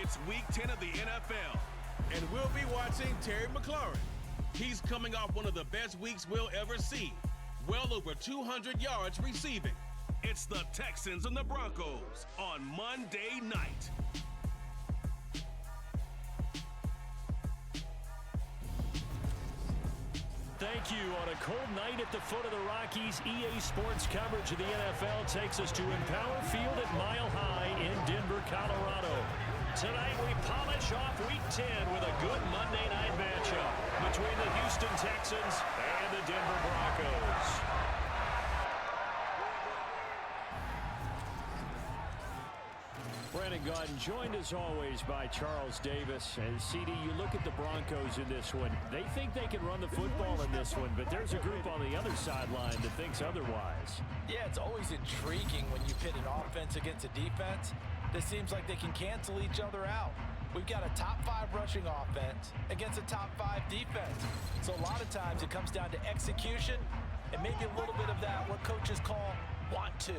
It's Week 10 of the NFL. And we'll be watching Terry McLaurin. He's coming off one of the best weeks we'll ever see. Well over 200 yards receiving. It's the Texans and the Broncos on Monday night. Thank you. On a cold night at the foot of the Rockies, EA Sports coverage of the NFL takes us to Empower Field at Mile High in Denver, Colorado. Tonight we polish off Week 10 with a good Monday night matchup between the Houston Texans and the Denver Broncos. Brandon Gaudin joined as always by Charles Davis. And CD, you look at the Broncos in this one. They think they can run the football in this one, but there's a group on the other sideline that thinks otherwise. Yeah, it's always intriguing when you pit an offense against a defense. It seems like they can cancel each other out. We've got a top 5 rushing offense against a top 5 defense. So a lot of times it comes down to execution and maybe a little bit of that, what coaches call want to.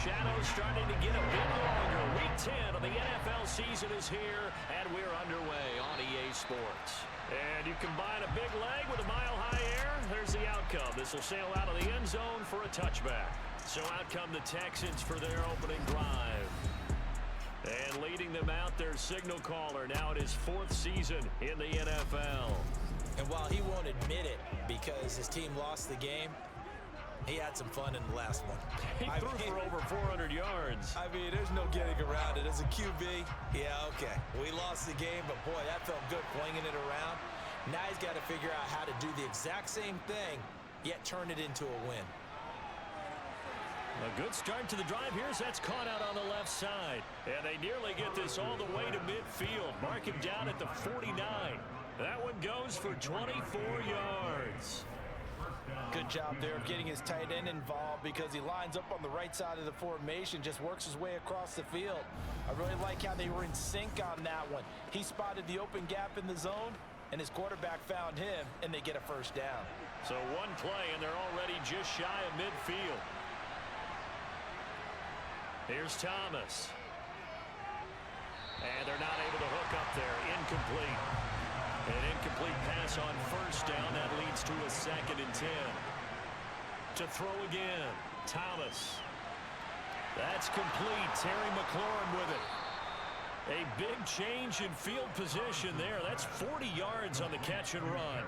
Shadow's starting to get a bit longer. Week 10 of the NFL season is here, and we're underway on EA Sports. And you combine a big leg with a mile-high air, there's the outcome. This will sail out of the end zone for a touchback. So out come the Texans for their opening drive. And leading them out, their signal caller. Now it is 4th season in the NFL. And while he won't admit it because his team lost the game, he had some fun in the last one. He threw for over 400 yards. I mean, there's no getting around it. As a QB, yeah, okay. We lost the game, but boy, that felt good flinging it around. Now he's got to figure out how to do the exact same thing, yet turn it into a win. A good start to the drive here as that's caught out on the left side. And they nearly get this all the way to midfield. Mark him down at the 49. That one goes for 24 yards. Good job there of getting his tight end involved because he lines up on the right side of the formation, just works his way across the field. I really like how they were in sync on that one. He spotted the open gap in the zone, and his quarterback found him, and they get a first down. So one play, and they're already just shy of midfield. Here's Thomas. And they're not able to hook up there. Incomplete. An incomplete pass on first down. That leads to a 2nd and 10. To throw again. Thomas. That's complete. Terry McLaurin with it. A big change in field position there. That's 40 yards on the catch and run.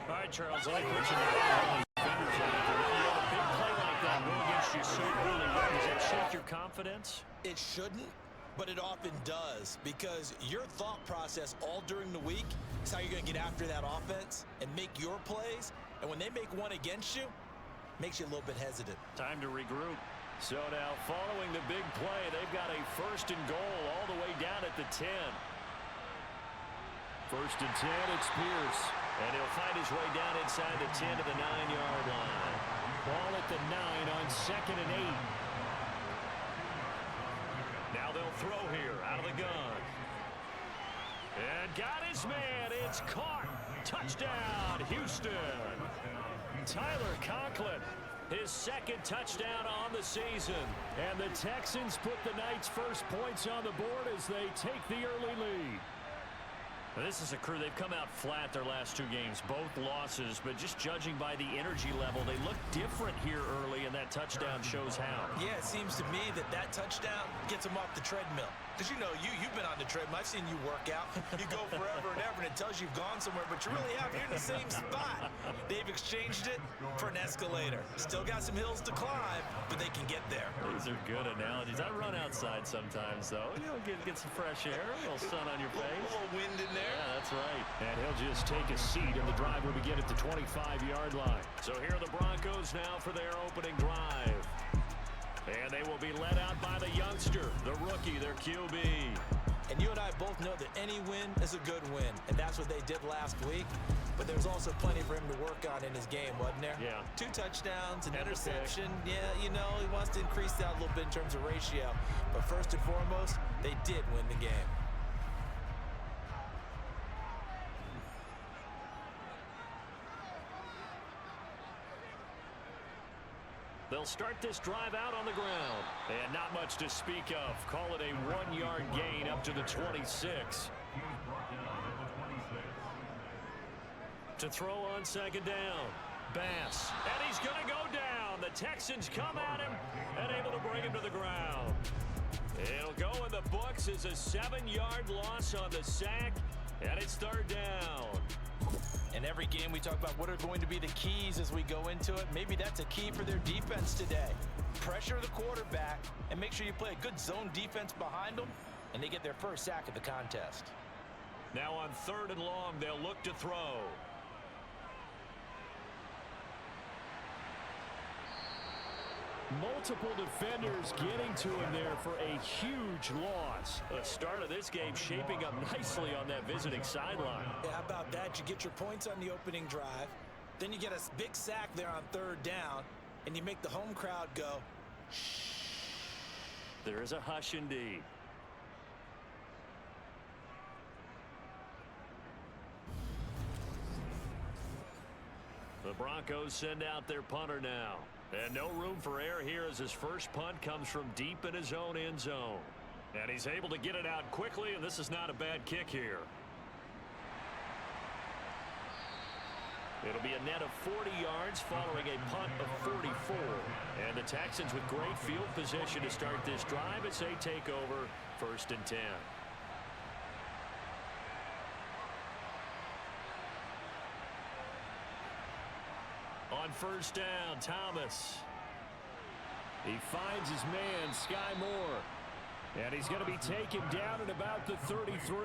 All right, Charles, I like what you did. A big play like that go against you so really well. Does that shake your confidence? It shouldn't. But it often does, because your thought process all during the week is how you're going to get after that offense and make your plays. And when they make one against you, it makes you a little bit hesitant. Time to regroup. So now following the big play, they've got a 1st and goal all the way down at the 10. 1st and 10, it's Pierce. And he'll find his way down inside the 10 to the 9-yard line. Ball at the 9 on 2nd and 8. Now they'll throw here out of the gun. And got his man. It's caught. Touchdown, Houston. Tyler Conklin, his 2nd touchdown on the season. And the Texans put the Knights' first points on the board as they take the early lead. Now, this is a crew. They've come out flat their last 2 games, both losses, but just judging by the energy level, they look different here early, and that touchdown shows how. Yeah, it seems to me that touchdown gets them off the treadmill. Because, you know, you've been on the treadmill. I've seen you work out. You go forever and ever, and it tells you you've gone somewhere, but you really have. You're in the same spot. They've exchanged it for an escalator. Still got some hills to climb, but they can get there. These are good analogies. I run outside sometimes, though. You know, get some fresh air, a little sun on your face. A little wind in there. Yeah, that's right. And he'll just take a seat, and the drive will begin at the 25-yard line. So here are the Broncos now for their opening drive. And they will be led out by the youngster, the rookie, their QB. And you and I both know that any win is a good win, and that's what they did last week. But there's also plenty for him to work on in his game, wasn't there? Yeah. 2 touchdowns, an interception. Yeah, you know, he wants to increase that a little bit in terms of ratio. But first and foremost, they did win the game. They'll start this drive out on the ground. And not much to speak of. Call it a 1-yard gain up to the 26. To throw on second down. Bass. And he's going to go down. The Texans come at him and able to bring him to the ground. It'll go in the books as a 7-yard loss on the sack. And it's third down. In every game we talk about what are going to be the keys as we go into it. Maybe that's a key for their defense today. Pressure the quarterback and make sure you play a good zone defense behind them, and they get their first sack of the contest. Now on 3rd and long, they'll look to throw. Multiple defenders getting to him there for a huge loss. The start of this game shaping up nicely on that visiting sideline. Yeah, how about that? You get your points on the opening drive, then you get a big sack there on 3rd down, and you make the home crowd go, shh. There is a hush indeed. The Broncos send out their punter now. And no room for error here as his first punt comes from deep in his own end zone. And he's able to get it out quickly, and this is not a bad kick here. It'll be a net of 40 yards following a punt of 44. And the Texans with great field position to start this drive as they take over 1st and 10. On 1st down, Thomas. He finds his man, Sky Moore. And he's going to be taken down at about the 33.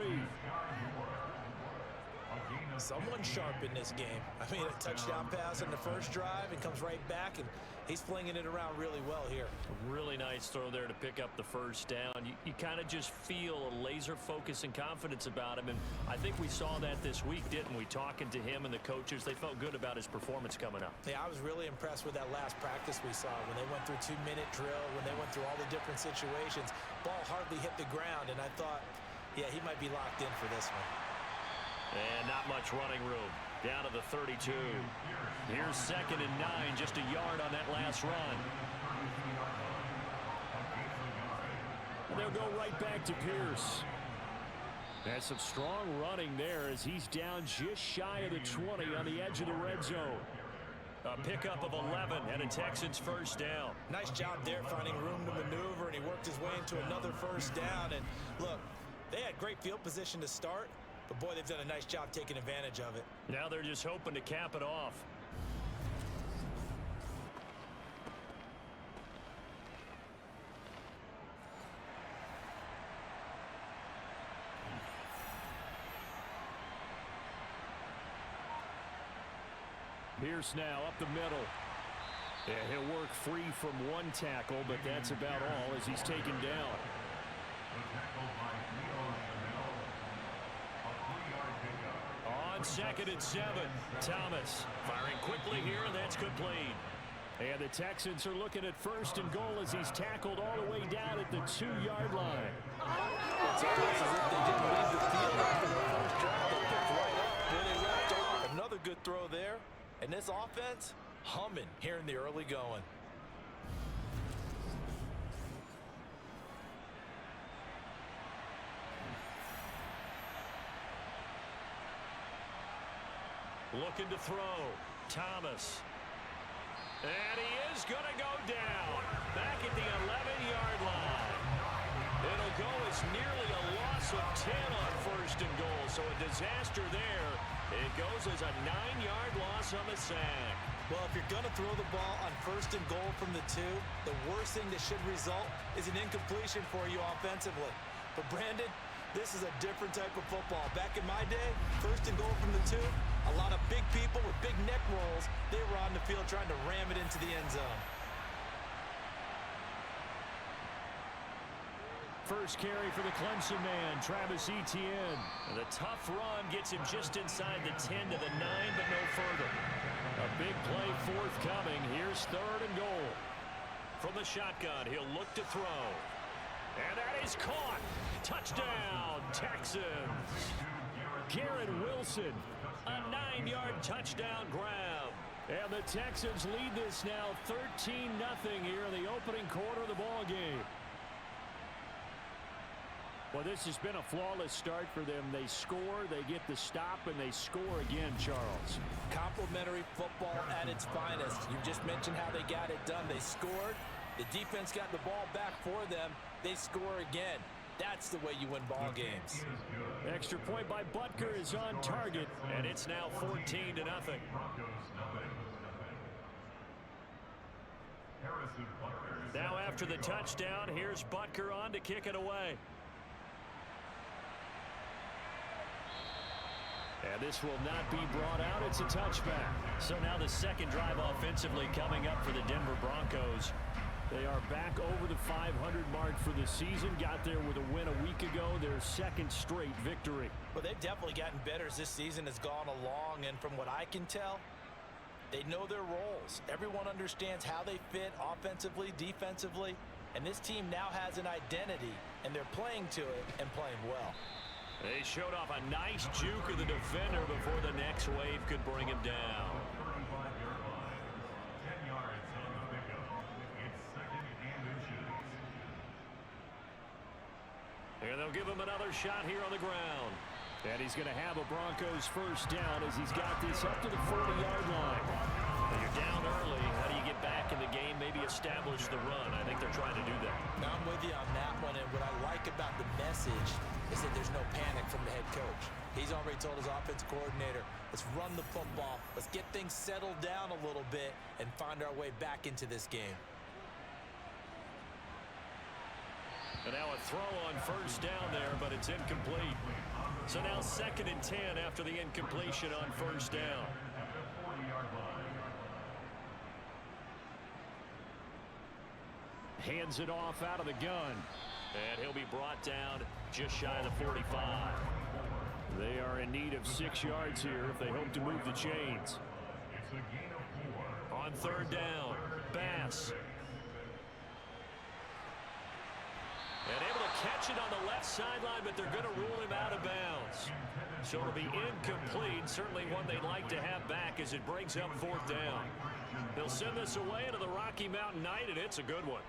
Someone sharp in this game. I mean, a touchdown pass in the first drive and comes right back, and he's flinging it around really well here. Really nice throw there to pick up the first down. You kind of just feel a laser focus and confidence about him, and I think we saw that this week, didn't we? Talking to him and the coaches, they felt good about his performance coming up. Yeah, I was really impressed with that last practice we saw when they went through 2-minute drill, when they went through all the different situations. Ball hardly hit the ground, and I thought, yeah, he might be locked in for this one. And not much running room. Down to the 32. Here's 2nd and 9, just a yard on that last run. And they'll go right back to Pierce. That's some strong running there as he's down just shy of the 20 on the edge of the red zone. A pickup of 11 and a Texans first down. Nice job there finding room to maneuver, and he worked his way into another first down. And look, they had great field position to start, but boy, they've done a nice job taking advantage of it. Now they're just hoping to cap it off. Pierce now up the middle. Yeah, he'll work free from one tackle, but that's about all as he's taken down. On 2nd and 7, Thomas firing quickly here, and that's complete. And the Texans are looking at 1st and goal as he's tackled all the way down at the 2-yard line. It's almost as if they didn't leave the field after the first drive. They picked right up where they left off. Another good throw there. And this offense, humming here in the early going. Looking to throw. Thomas. And he is going to go down. Back at the 11-yard line. It'll go as nearly a loss of 10 on 1st and goal. So a disaster there. It goes as a 9-yard loss on the sack. Well, if you're going to throw the ball on 1st and goal from the 2, the worst thing that should result is an incompletion for you offensively. But Brandon, this is a different type of football. Back in my day, 1st and goal from the 2, a lot of big people with big neck rolls, they were on the field trying to ram it into the end zone. First carry for the Clemson man, Travis Etienne. And the tough run gets him just inside the 10 to the 9, but no further. A big play forthcoming. Here's 3rd and goal. From the shotgun, he'll look to throw. And that is caught. Touchdown, Texans. Garrett Wilson, a 9-yard touchdown grab. And the Texans lead this now 13-0 here in the opening quarter of the ball game. Well, this has been a flawless start for them. They score, they get the stop, and they score again, Charles. Complimentary football at its finest. You just mentioned how they got it done. They scored. The defense got the ball back for them. They score again. That's the way you win ball games. Extra point by Butker is on target, and it's now 14-0. Now after the touchdown, here's Butker on to kick it away. And this will not be brought out. It's a touchback. So now the second drive offensively coming up for the Denver Broncos. They are back over the 500 mark for the season. Got there with a win a week ago. Their second straight victory. Well, they've definitely gotten better as this season has gone along. And from what I can tell, they know their roles. Everyone understands how they fit offensively, defensively. And this team now has an identity. And they're playing to it and playing well. They showed off a nice juke of the defender before the next wave could bring him down. And they'll give him another shot here on the ground. And he's going to have a Broncos first down as he's got this up to the 40-yard line. When you're down early, how do you get back in the game, maybe establish the run? I think they're trying to do that. Now, I'm with you on that one, and what I like about the message is that there's no panic from the head coach. He's already told his offensive coordinator, let's run the football, let's get things settled down a little bit and find our way back into this game. And now a throw on first down there, but it's incomplete. So now 2nd and 10 after the incompletion on first down. Hands it off out of the gun. And he'll be brought down just shy of the 45. They are in need of 6 yards here if they hope to move the chains. On 3rd down, Bass. And able to catch it on the left sideline, but they're going to rule him out of bounds. So it'll be incomplete. Certainly one they'd like to have back as it brings up 4th down. They'll send this away into the Rocky Mountain Night, and it's a good one.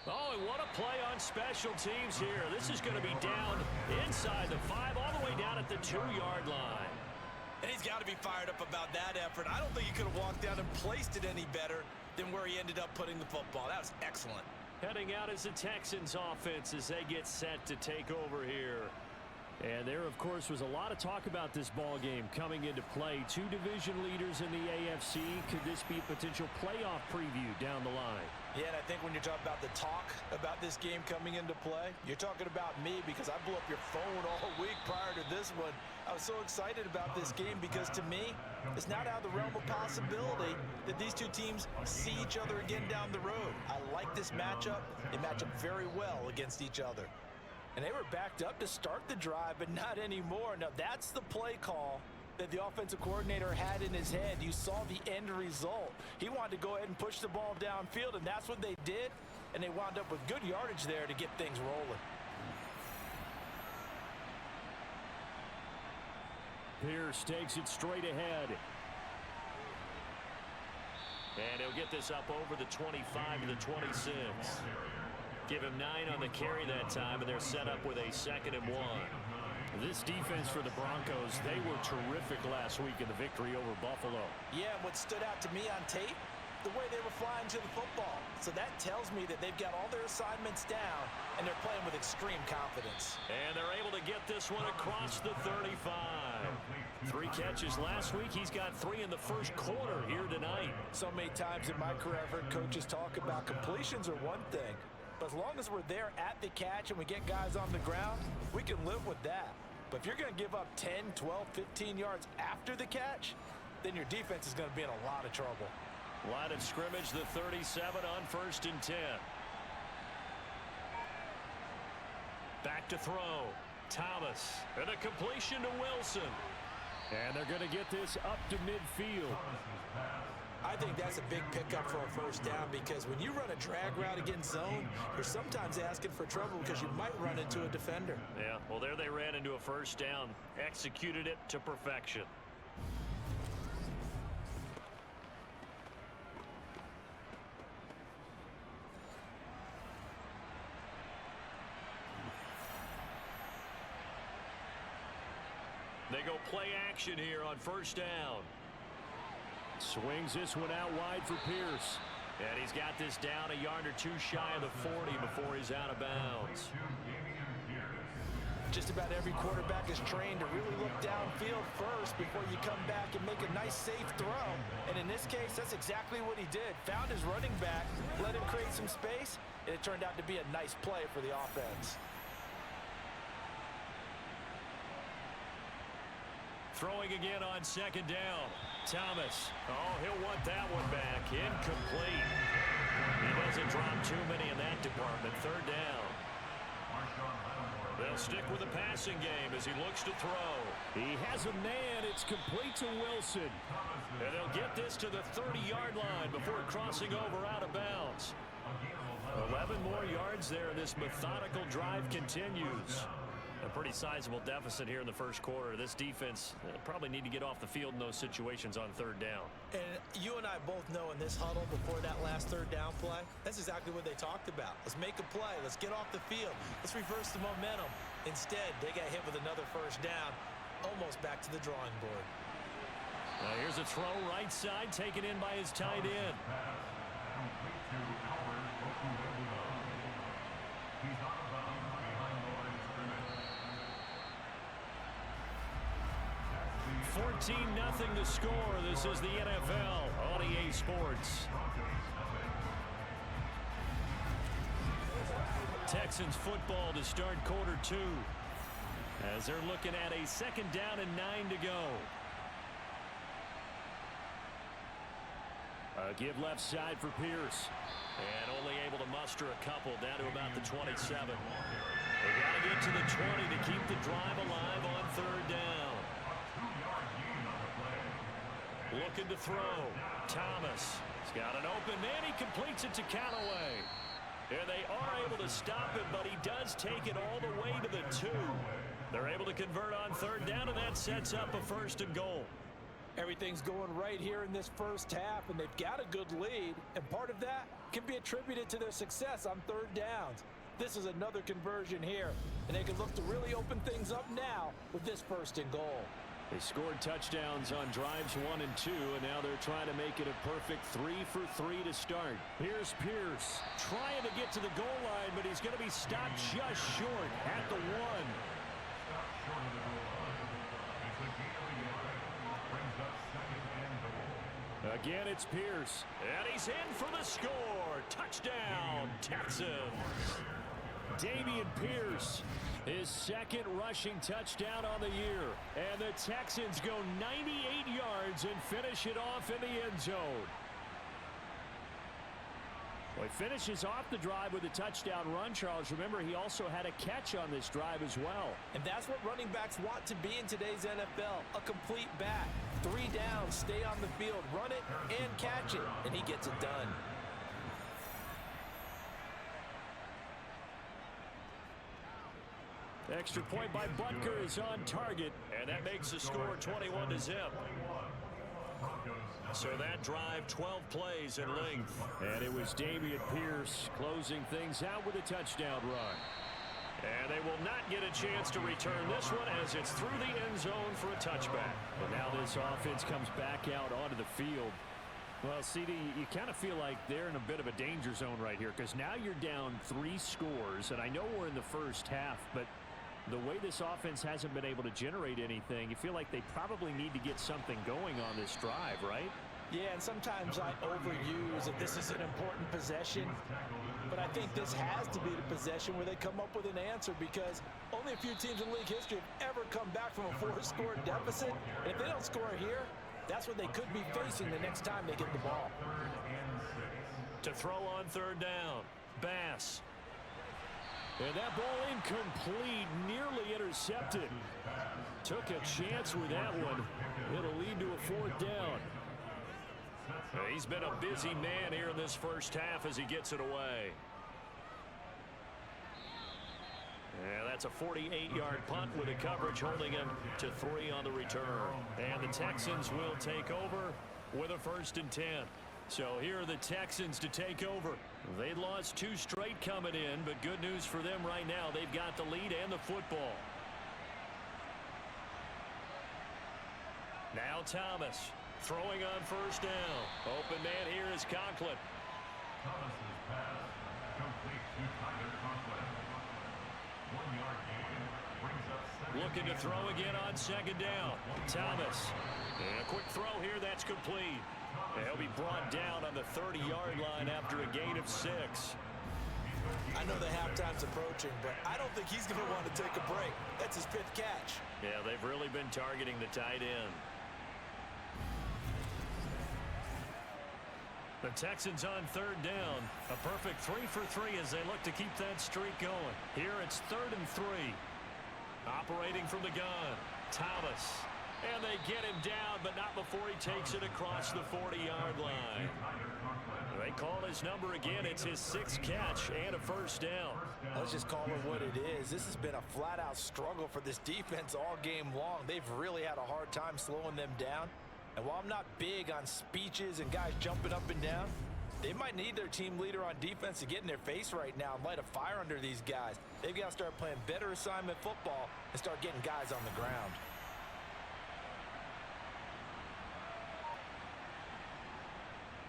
Oh, and what a play on special teams here. This is going to be down inside the 5, all the way down at the 2-yard line. And he's got to be fired up about that effort. I don't think he could have walked down and placed it any better than where he ended up putting the football. That was excellent. Heading out is the Texans offense as they get set to take over here. And there, of course, was a lot of talk about this ball game coming into play. 2 division leaders in the AFC. Could this be a potential playoff preview down the line? Yeah, and I think when you're talking about the talk about this game coming into play, you're talking about me because I blew up your phone all week prior to this one. I was so excited about this game because to me, it's not out of the realm of possibility that these two teams see each other again down the road. I like this matchup. They match up very well against each other. And they were backed up to start the drive, but not anymore. Now, that's the play call that the offensive coordinator had in his head. You saw the end result. He wanted to go ahead and push the ball downfield, and that's what they did. And they wound up with good yardage there to get things rolling. Pierce takes it straight ahead. And he'll get this up over the 25 to the 26. Give him 9 on the carry that time, and they're set up with a 2nd and 1. This defense for the Broncos, they were terrific last week in the victory over Buffalo. Yeah, and what stood out to me on tape, the way they were flying to the football. So that tells me that they've got all their assignments down, and they're playing with extreme confidence. And they're able to get this one across the 35. 3 catches last week. He's got 3 in the first quarter here tonight. So many times in my career, I've heard coaches talk about completions are one thing. But as long as we're there at the catch and we get guys on the ground, we can live with that. But if you're going to give up 10, 12, 15 yards after the catch, then your defense is going to be in a lot of trouble. Line of scrimmage, the 37 on 1st and 10. Back to throw. Thomas. And a completion to Wilson. And they're going to get this up to midfield. I think that's a big pickup for a first down because when you run a drag route against zone, you're sometimes asking for trouble because you might run into a defender. Yeah, well, there they ran into a first down. Executed it to perfection. They go play action here on first down. Swings this one out wide for Pierce. And he's got this down a yard or two shy of the 40 before he's out of bounds. Just about every quarterback is trained to really look downfield first before you come back and make a nice safe throw. And in this case, that's exactly what he did. Found his running back, let him create some space, and it turned out to be a nice play for the offense. Throwing again on second down. Thomas. Oh, he'll want that one back. Incomplete. He doesn't drop too many in that department. Third down. They'll stick with the passing game as he looks to throw. He has a man. It's complete to Wilson. And they'll get this to the 30-yard line before crossing over out of bounds. 11 more yards there. This methodical drive continues. A pretty sizable deficit here in the first quarter. This defense probably need to get off the field in those situations on third down. And you and I both know in this huddle before that last third down play, that's exactly what they talked about. Let's make a play. Let's get off the field. Let's reverse the momentum. Instead, they got hit with another first down, almost back to the drawing board. Here's a throw right side taken in by his tight end. 14-0 the score. This is the NFL on EA Sports. Texans football to start quarter two as they're looking at a second down and 9 to go. A give left side for Pierce. And only able to muster a couple down to about the 27. They got to get to the 20 to keep the drive alive on third down. Looking to throw. Thomas. He's got an open man. He completes it to Callaway. And they are able to stop him, but he does take it all the way to the 2. They're able to convert on third down, and that sets up a first and goal. Everything's going right here in this first half, and they've got a good lead, and part of that can be attributed to their success on third downs. This is another conversion here, and they can look to really open things up now with this first and goal. They scored touchdowns on drives 1 and 2, and now they're trying to make it a perfect 3 for 3 to start. Here's Pierce trying to get to the goal line, but he's going to be stopped just short at the 1. Again, it's Pierce, and he's in for the score. Touchdown, Texans. Damian Pierce, his second rushing touchdown on the year. And the Texans go 98 yards and finish it off in the end zone. Well, he finishes off the drive with a touchdown run, Charles. Remember, he also had a catch on this drive as well. And that's what running backs want to be in today's NFL, a complete back. 3 downs, stay on the field, run it, and catch it. And he gets it done. Extra point by Butker is on target, and that makes the score 21 to zip. So that drive, 12 plays in length. And it was Damian Pierce closing things out with a touchdown run. And they will not get a chance to return this one as it's through the end zone for a touchback. And now this offense comes back out onto the field. Well, CD, you kind of feel like they're in a bit of a danger zone right here because now you're down 3 scores, and I know we're in the first half, but the way this offense hasn't been able to generate anything, you feel like they probably need to get something going on this drive, right? Yeah, and sometimes I overuse that this is an important possession, but I think this has to be the possession where they come up with an answer because only a few teams in league history have ever come back from a 4-score deficit, and if they don't score here, that's what they could be facing the next time they get the ball. To throw on third down, Bass. And that ball incomplete, nearly intercepted. Took a chance with that one. It'll lead to a 4th down. He's been a busy man here in this first half as he gets it away. Yeah, that's a 48-yard punt with a coverage holding him to 3 on the return. And the Texans will take over with a 1st and 10. So here are the Texans to take over. They lost 2 straight coming in, but good news for them right now. They've got the lead and the football. Now Thomas throwing on 1st down. Open man here is Conklin. Thomas's pass complete to Tyler Conklin. 1-yard gain brings up 7. Looking to throw again on 2nd down. Thomas. And a quick throw here, that's complete. He'll be brought down on the 30-yard line after a gain of 6. I know the halftime's approaching, but I don't think he's going to want to take a break. That's his 5th catch. Yeah, they've really been targeting the tight end. The Texans on 3rd down. A perfect 3 for 3 as they look to keep that streak going. Here it's 3rd and 3. Operating from the gun. Thomas. And they get him down, but not before he takes it across the 40-yard line. They call his number again. It's his 6th catch and a 1st down. Let's just call it what it is. This has been a flat-out struggle for this defense all game long. They've really had a hard time slowing them down. And while I'm not big on speeches and guys jumping up and down, they might need their team leader on defense to get in their face right now and light a fire under these guys. They've got to start playing better assignment football and start getting guys on the ground.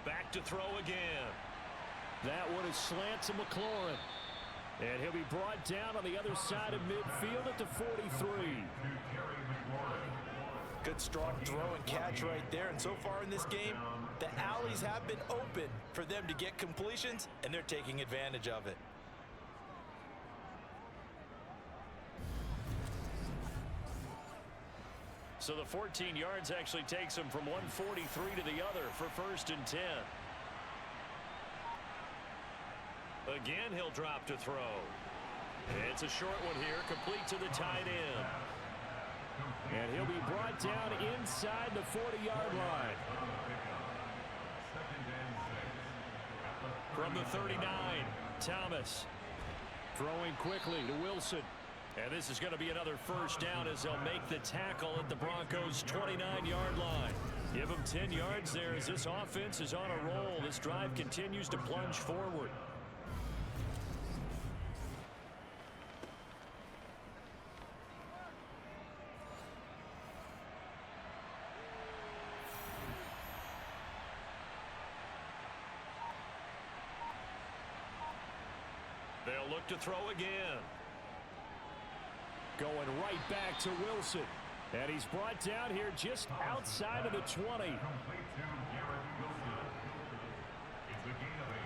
Back to throw again. That one is slant to McLaurin. And he'll be brought down on the other side of midfield at the 43. Good strong throw and catch right there. And so far in this game, the alleys have been open for them to get completions, and they're taking advantage of it. So the 14 yards actually takes him from 143 to the other for 1st and 10. Again, he'll drop to throw. It's a short one here, complete to the tight end. And he'll be brought down inside the 40-yard line. From the 39, Thomas throwing quickly to Wilson. And this is going to be another 1st down as they'll make the tackle at the Broncos' 29-yard line. Give them 10 yards there as this offense is on a roll. This drive continues to plunge forward. They'll look to throw again. Going right back to Wilson. And he's brought down here just outside of the 20. Complete to Garrett Wilson. It's a gain of 8.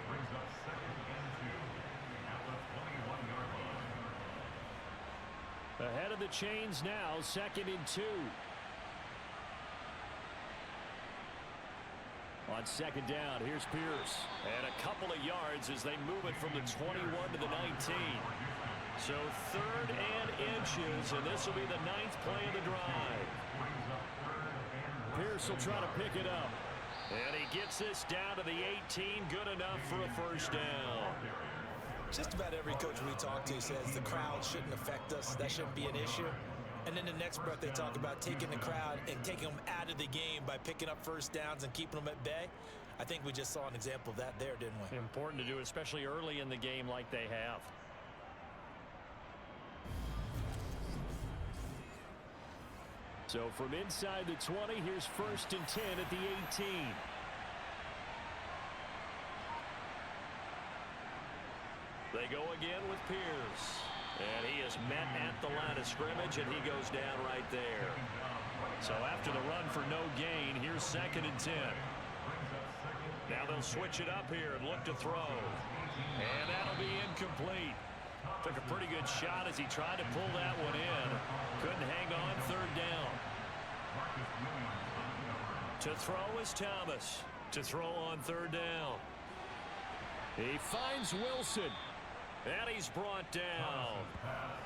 Brings up 2nd and 2 at the 21-yard line. Ahead of the chains now, 2nd and 2. On 2nd down, here's Pierce. And a couple of yards as they move it from the 21 to the 19. So 3rd and inches, and this will be the 9th play of the drive. Pierce will try to pick it up. And he gets this down to the 18, good enough for a 1st down. Just about every coach we talk to says the crowd shouldn't affect us. That shouldn't be an issue. And then the next breath they talk about taking the crowd and taking them out of the game by picking up 1st downs and keeping them at bay. I think we just saw an example of that there, didn't we? Important to do, especially early in the game like they have. So from inside the 20, here's 1st and 10 at the 18. They go again with Pierce. And he is met at the line of scrimmage, and he goes down right there. So after the run for no gain, here's 2nd and 10. Now they'll switch it up here and look to throw. And that'll be incomplete. Took a pretty good shot as he tried to pull that one in. Couldn't hang on 3rd down. To throw is Thomas. To throw on 3rd down. He finds Wilson. And he's brought down.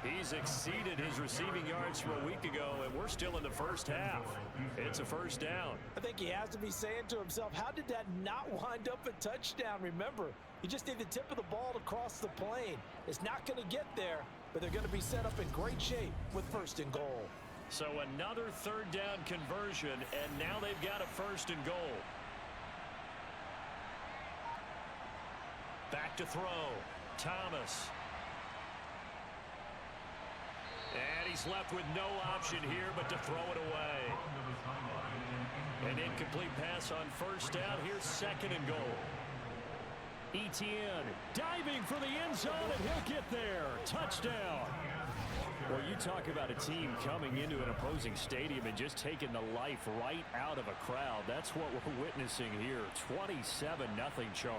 He's exceeded his receiving yards from a week ago, and we're still in the first half. It's a first down. I think he has to be saying to himself, how did that not wind up a touchdown? Remember, you just need the tip of the ball to cross the plane. It's not going to get there, but they're going to be set up in great shape with 1st and goal. So another 3rd down conversion, and now they've got a 1st and goal. Back to throw. Thomas. And he's left with no option here but to throw it away. An incomplete pass on 1st down. Here's 2nd and goal. Etienne diving for the end zone, and he'll get there. Touchdown. Well, you talk about a team coming into an opposing stadium and just taking the life right out of a crowd. That's what we're witnessing here. 27-0, Charles.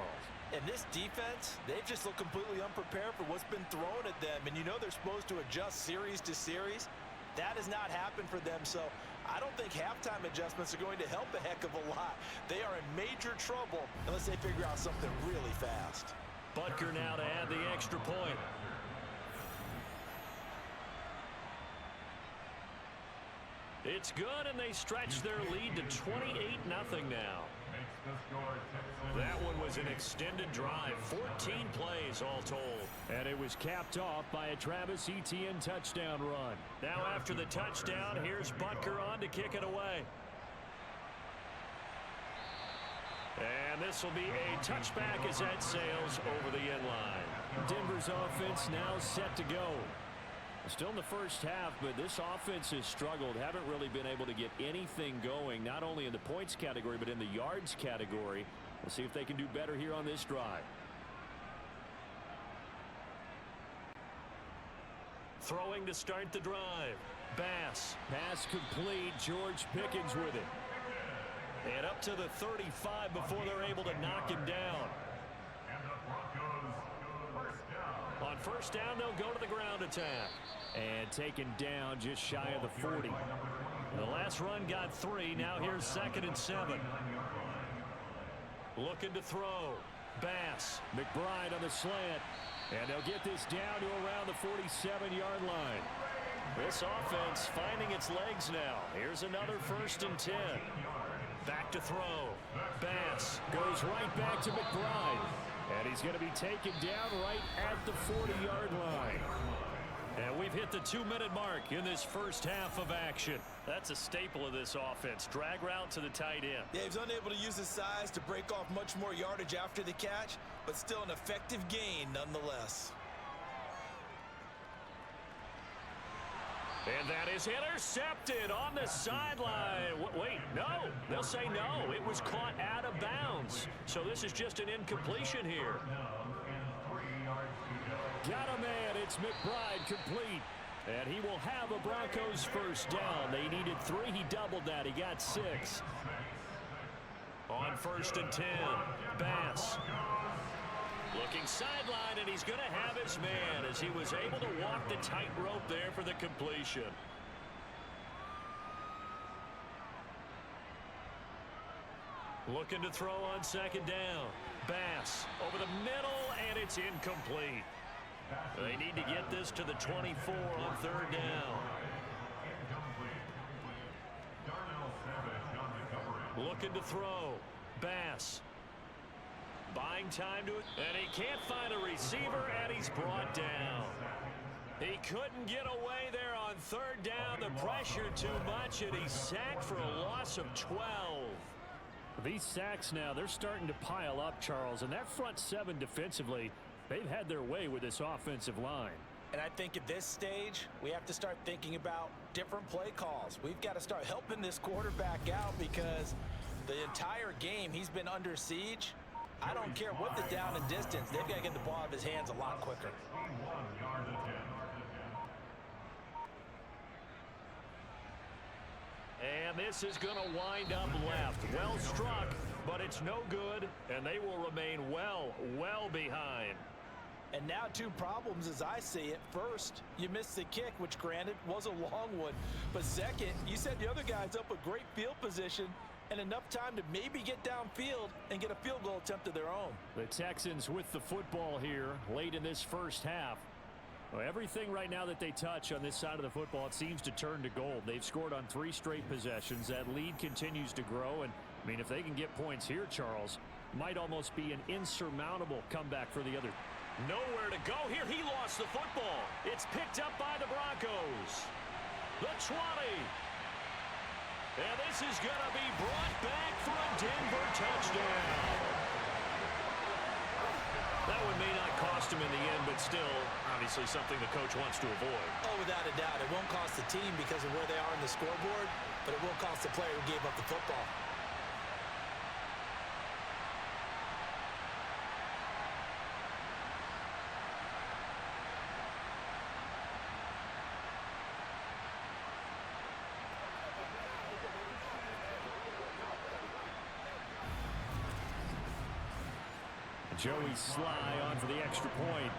And this defense, they've just looked completely unprepared for what's been thrown at them. And you know they're supposed to adjust series to series. That has not happened for them. So I don't think halftime adjustments are going to help a heck of a lot. They are in major trouble unless they figure out something really fast. Butker now to add the extra point. It's good, and they stretch their lead to 28-0 now. That one was an extended drive, 14 plays all told. And it was capped off by a Travis Etienne touchdown run. Now after the touchdown, here's Butker on to kick it away. And this will be a touchback as that sails over the end line. Denver's offense now set to go. Still in the first half, but this offense has struggled. Haven't really been able to get anything going, not only in the points category, but in the yards category. We'll see if they can do better here on this drive. Throwing to start the drive. Bass. Pass complete. George Pickens with it. And up to the 35 before they're able to knock him down. On 1st down, they'll go to the ground attack. And taken down just shy of the 40. The last run got 3. Now here's 2nd and 7. Looking to throw. Bass. McBride on the slant. And they'll get this down to around the 47-yard line. This offense finding its legs now. Here's another 1st and 10. Back to throw. Bass goes right back to McBride. And he's going to be taken down right at the 40-yard line. And we've hit the 2-minute mark in this first half of action. That's a staple of this offense. Drag route to the tight end. Yeah, he's unable to use his size to break off much more yardage after the catch, but still an effective gain nonetheless. And that is intercepted on the sideline. Wait, no. They'll say no. It was caught out of bounds. So this is just an incompletion here. Got a man. It's McBride complete. And he will have a Broncos 1st down. They needed 3. He doubled that. He got 6. On 1st and 10. Bass. Looking sideline, and he's going to have his man as he was able to walk the tightrope there for the completion. Looking to throw on 2nd down. Bass over the middle, and it's incomplete. They need to get this to the 24 on 3rd down. Looking to throw. Bass. Buying time to it, and he can't find a receiver, and he's brought down. He couldn't get away there on 3rd down. The pressure too much, and he's sacked for a loss of 12. These sacks now, they're starting to pile up, Charles, and that front 7 defensively, they've had their way with this offensive line. And I think at this stage, we have to start thinking about different play calls. We've got to start helping this quarterback out because the entire game he's been under siege. I don't care what the down and distance. They've got to get the ball out of his hands a lot quicker. And this is going to wind up left. Well struck, but it's no good, and they will remain well behind. And now 2 problems as I see it. First, you missed the kick, which granted was a long one. But second, you set the other guys up a great field position, and enough time to maybe get downfield and get a field goal attempt of their own. The Texans with the football here late in this first half. Well, everything right now that they touch on this side of the football, it seems to turn to gold. They've scored on 3 straight possessions. That lead continues to grow. And, I mean, if they can get points here, Charles, might almost be an insurmountable comeback for the other. Nowhere to go here. He lost the football. It's picked up by the Broncos. The 20. And this is going to be brought back for a Denver touchdown. That one may not cost him in the end, but still, obviously something the coach wants to avoid. Oh, without a doubt. It won't cost the team because of where they are in the scoreboard, but it will cost the player who gave up the football. Joey Sly on for the extra point.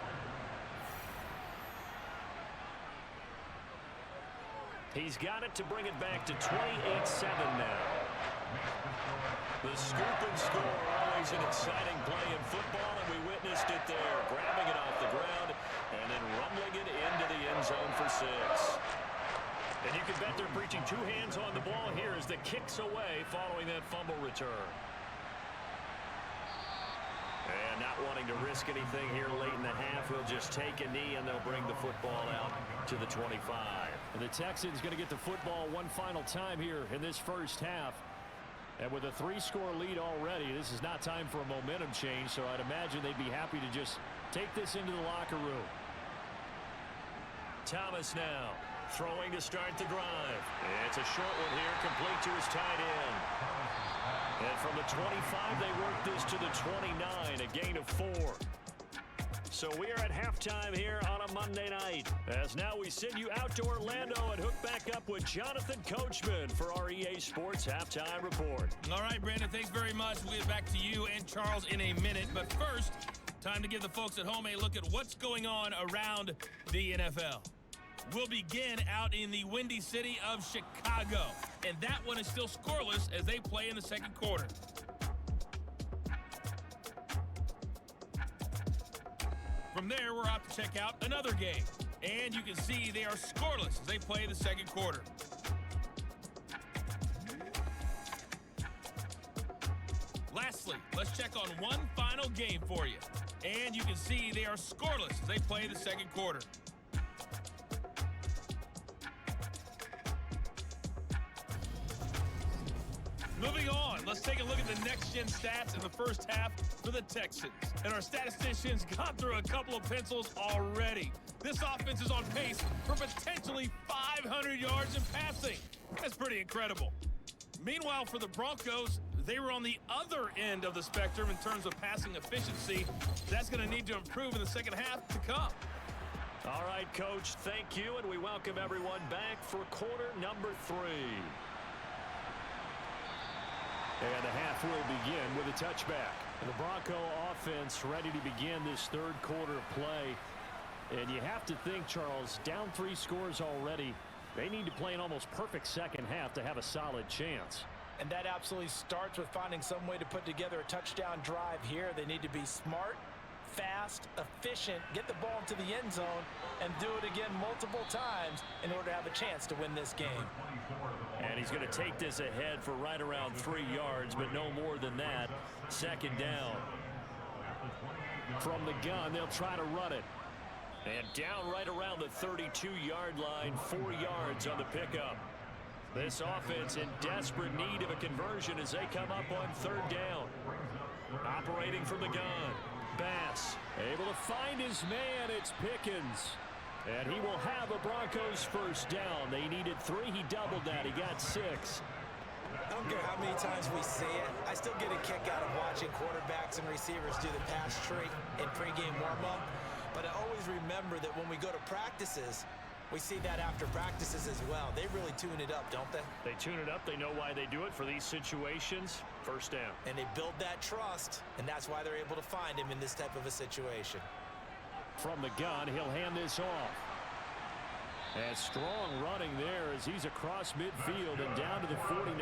He's got it to bring it back to 28-7 now. The scoop and score, always an exciting play in football, and we witnessed it there. Grabbing it off the ground and then rumbling it into the end zone for 6. And you can bet they're preaching 2 hands on the ball here as the kick's away following that fumble return. And not wanting to risk anything here late in the half, he'll just take a knee and they'll bring the football out to the 25. And the Texans going to get the football one final time here in this first half. And with a 3-score lead already, this is not time for a momentum change, so I'd imagine they'd be happy to just take this into the locker room. Thomas now throwing to start the drive. It's a short one here, complete to his tight end. And from the 25, they work this to the 29, a gain of 4. So we are at halftime here on a Monday night. As now we send you out to Orlando and hook back up with Jonathan Coachman for our EA Sports Halftime Report. All right, Brandon, thanks very much. We'll get back to you and Charles in a minute. But first, time to give the folks at home a look at what's going on around the NFL. We'll begin out in the windy city of Chicago. And that one is still scoreless as they play in the second quarter. From there, we're off to check out another game. And you can see they are scoreless as they play the second quarter. Lastly, let's check on one final game for you. And you can see they are scoreless as they play the second quarter. Moving on, let's take a look at the next-gen stats in the first half for the Texans. And our statisticians got through a couple of pencils already. This offense is on pace for potentially 500 yards in passing. That's pretty incredible. Meanwhile, for the Broncos, they were on the other end of the spectrum in terms of passing efficiency. That's going to need to improve in the second half to come. All right, Coach, thank you, and we welcome everyone back for quarter number 3. And the half will begin with a touchback. And the Bronco offense ready to begin this third quarter of play. And you have to think, Charles, down 3 scores already. They need to play an almost perfect second half to have a solid chance. And that absolutely starts with finding some way to put together a touchdown drive here. They need to be smart, fast, efficient, get the ball into the end zone, and do it again multiple times in order to have a chance to win this game. And he's going to take this ahead for right around 3 yards, but no more than that. Second down. From the gun, they'll try to run it. And down right around the 32-yard line, 4 yards on the pickup. This offense in desperate need of a conversion as they come up on third down. Operating from the gun. Bass able to find his man. It's Pickens. And he will have a Broncos first down. They needed 3. He doubled that. He got 6. I don't care how many times we say it, I still get a kick out of watching quarterbacks and receivers do the pass tree in pregame warm-up. But I always remember that when we go to practices, we see that after practices as well. They really tune it up, don't they? They tune it up. They know why they do it for these situations. First down. And they build that trust, and that's why they're able to find him in this type of a situation. From the gun, he'll hand this off. And strong running there as he's across midfield and down to the 49.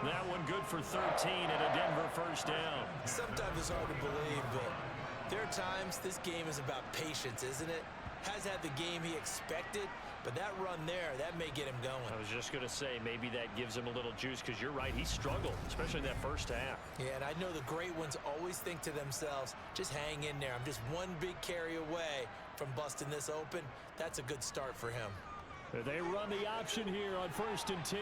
That one good for 13 and a Denver first down. Sometimes it's hard to believe, but there are times this game is about patience, isn't it? Has had the game he expected, but that run there, that may get him going. I was just going to say, maybe that gives him a little juice, because you're right, he struggled, especially in that first half. Yeah, and I know the great ones always think to themselves, just hang in there. I'm just one big carry away from busting this open. That's a good start for him. They run the option here on 1st and 10.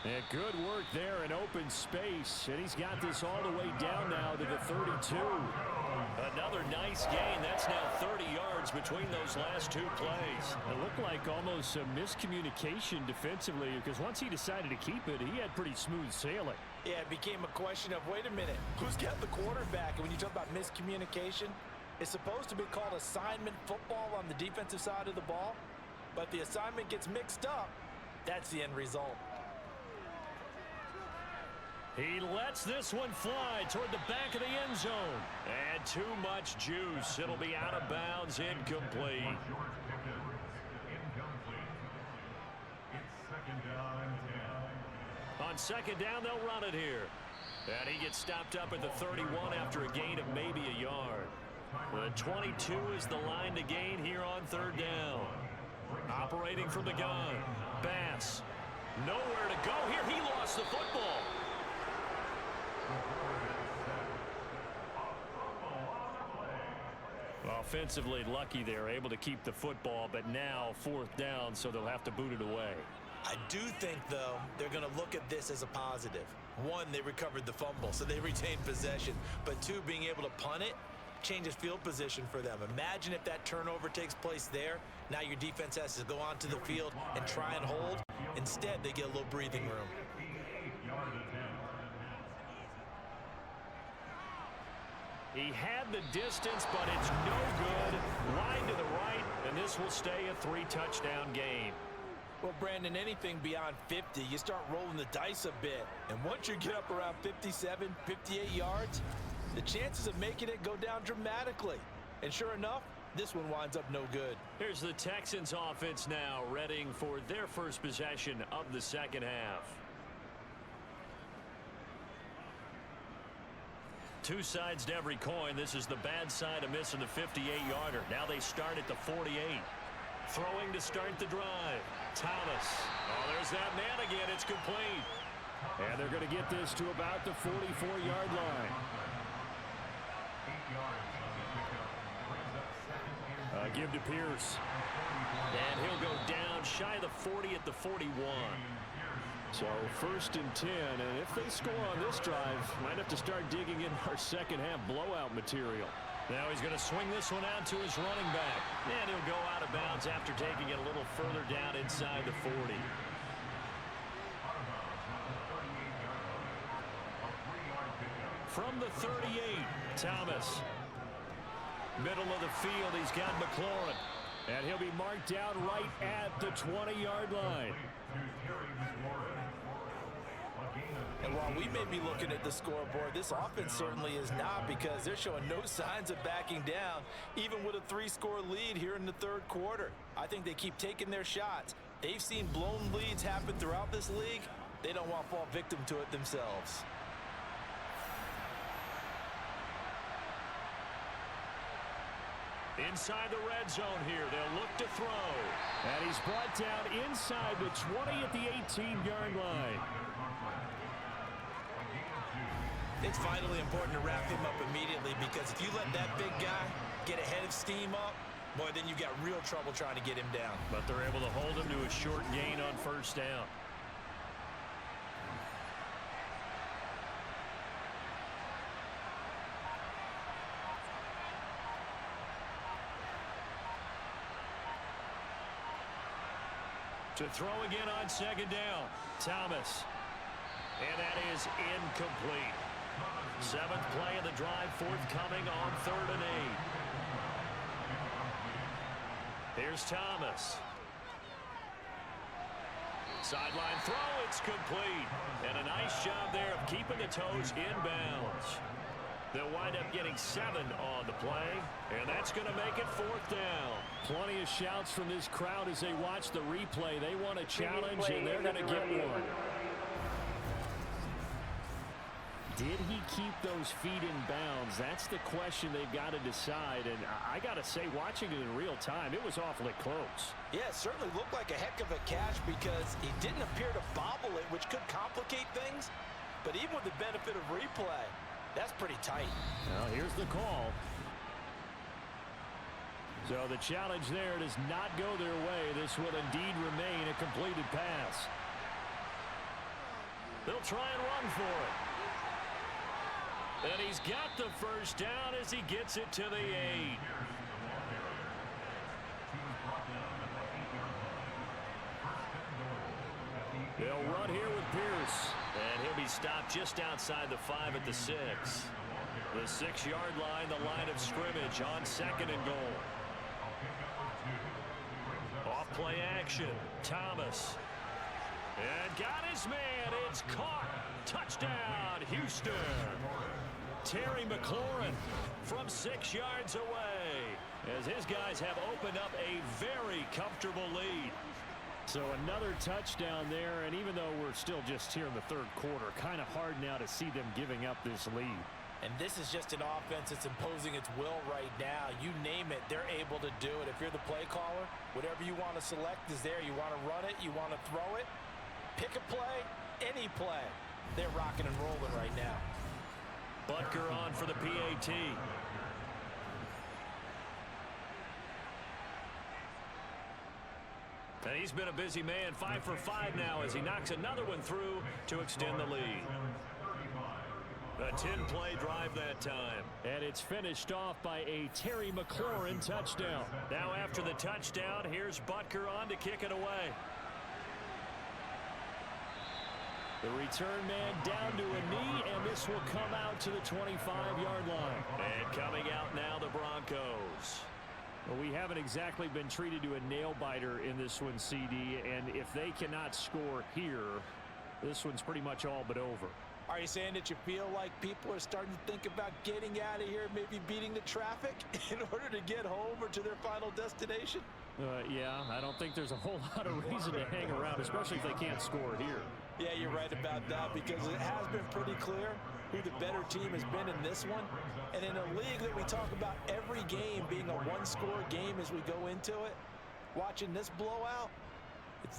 And good work there in open space. And he's got this all the way down now to the 32. Another nice gain. That's now 30 yards between those last two plays. It looked like almost a miscommunication defensively, because once he decided to keep it, he had pretty smooth sailing. Yeah, it became a question of, wait a minute, who's got the quarterback? And when you talk about miscommunication, it's supposed to be called assignment football on the defensive side of the ball. But the assignment gets mixed up. That's the end result. He lets this one fly toward the back of the end zone. And too much juice. It'll be out of bounds, incomplete. It's 2nd down and 10. On 2nd down, they'll run it here. And he gets stopped up at the 31 after a gain of maybe a yard. The 22 is the line to gain here on 3rd down. Operating from the gun. Bass. Nowhere to go here. He lost the football. Offensively lucky they're able to keep the football, but now 4th down, so they'll have to boot it away. I do think, though, they're going to look at this as a positive. One, they recovered the fumble, so they retained possession. But two, being able to punt it changes field position for them. Imagine if that turnover takes place there. Now your defense has to go onto the field and try and hold. Instead, they get a little breathing room. He had the distance, but it's no good. Line to the right, and this will stay a 3-touchdown game. Well, Brandon, anything beyond 50, you start rolling the dice a bit. And once you get up around 57, 58 yards, the chances of making it go down dramatically. And sure enough, this one winds up no good. Here's the Texans offense now, readying for their first possession of the second half. Two sides to every coin. This is the bad side of missing the 58-yarder. Now they start at the 48. Throwing to start the drive. Thomas. Oh, there's that man again. It's complete. And they're going to get this to about the 44-yard line. Give to Pierce. And he'll go down shy of the 40 at the 41. So 1st and 10, and if they score on this drive, might have to start digging in our second half blowout material. Now he's going to swing this one out to his running back. And he'll go out of bounds after taking it a little further down inside the 40. From the 38, Thomas. Middle of the field, he's got McLaurin. And he'll be marked down right at the 20-yard line. And while we may be looking at the scoreboard, this offense certainly is not, because they're showing no signs of backing down, even with a 3-score lead here in the 3rd quarter. I think they keep taking their shots. They've seen blown leads happen throughout this league. They don't want to fall victim to it themselves. Inside the red zone here, they'll look to throw. And he's brought down inside the 20 at the 18-yard line. It's vitally important to wrap him up immediately, because if you let that big guy get a head of steam up, boy, then you've got real trouble trying to get him down. But they're able to hold him to a short gain on 1st down. To throw again on 2nd down, Thomas. And that is incomplete. 7th play of the drive forthcoming on 3rd and 8. Here's Thomas. Sideline throw, it's complete. And a nice job there of keeping the toes inbounds. They'll wind up getting 7 on the play, and that's going to make it 4th down. Plenty of shouts from this crowd as they watch the replay. They want a challenge, and they're going to get one. Did he keep those feet in bounds? That's the question they've got to decide. And I got to say, watching it in real time, it was awfully close. Yeah, it certainly looked like a heck of a catch because he didn't appear to bobble it, which could complicate things. But even with the benefit of replay, that's pretty tight. Well, here's the call. So the challenge there does not go their way. This will indeed remain a completed pass. They'll try and run for it. And he's got the first down as he gets it to the 8. They'll run here with Pierce. And he'll be stopped just outside the 5 at the 6. The 6-yard line, the line of scrimmage on 2nd and goal. Off play action. Thomas. And got his man. It's caught. Touchdown, Houston. Terry McLaurin from 6 yards away as his guys have opened up a very comfortable lead. So another touchdown there, and even though we're still just here in the 3rd quarter, kind of hard now to see them giving up this lead. And this is just an offense that's imposing its will right now. You name it, they're able to do it. If you're the play caller, whatever you want to select is there. You want to run it, you want to throw it, pick a play, any play. They're rocking and rolling right now. Butker on for the PAT. And he's been a busy man, 5 for 5 now as he knocks another one through to extend the lead. A 10-play drive that time. And it's finished off by a Terry McLaurin touchdown. Now after the touchdown, here's Butker on to kick it away. The return man down to a knee, and this will come out to the 25-yard line. And coming out now, the Broncos. Well, we haven't exactly been treated to a nail-biter in this one, CD, and if they cannot score here, this one's pretty much all but over. Are you saying that you feel like people are starting to think about getting out of here, maybe beating the traffic in order to get home or to their final destination? Yeah, I don't think there's a whole lot of reason to hang around, especially if they can't score here. Yeah, you're right about that because it has been pretty clear who the better team has been in this one. And in a league that we talk about every game being a one-score game as we go into it, watching this blowout,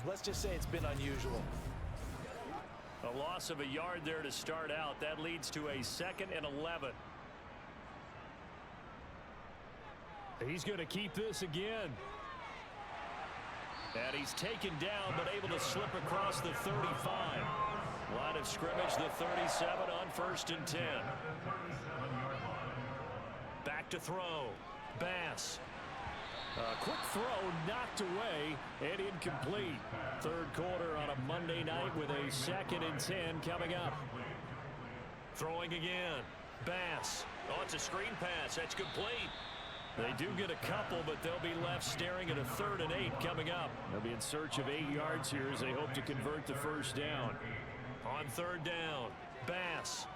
let's just say it's been unusual. A loss of a yard there to start out. That leads to a 2nd and 11. He's going to keep this again. And he's taken down, but able to slip across the 35. Line of scrimmage, the 37 on 1st and 10. Back to throw. Bass. A quick throw knocked away and incomplete. 3rd quarter on a Monday night with a 2nd and 10 coming up. Throwing again. Bass. Oh, it's a screen pass. That's complete. They do get a couple, but they'll be left staring at a 3rd and 8 coming up. They'll be in search of 8 yards here as they hope to convert the first down. On 3rd down, Bass.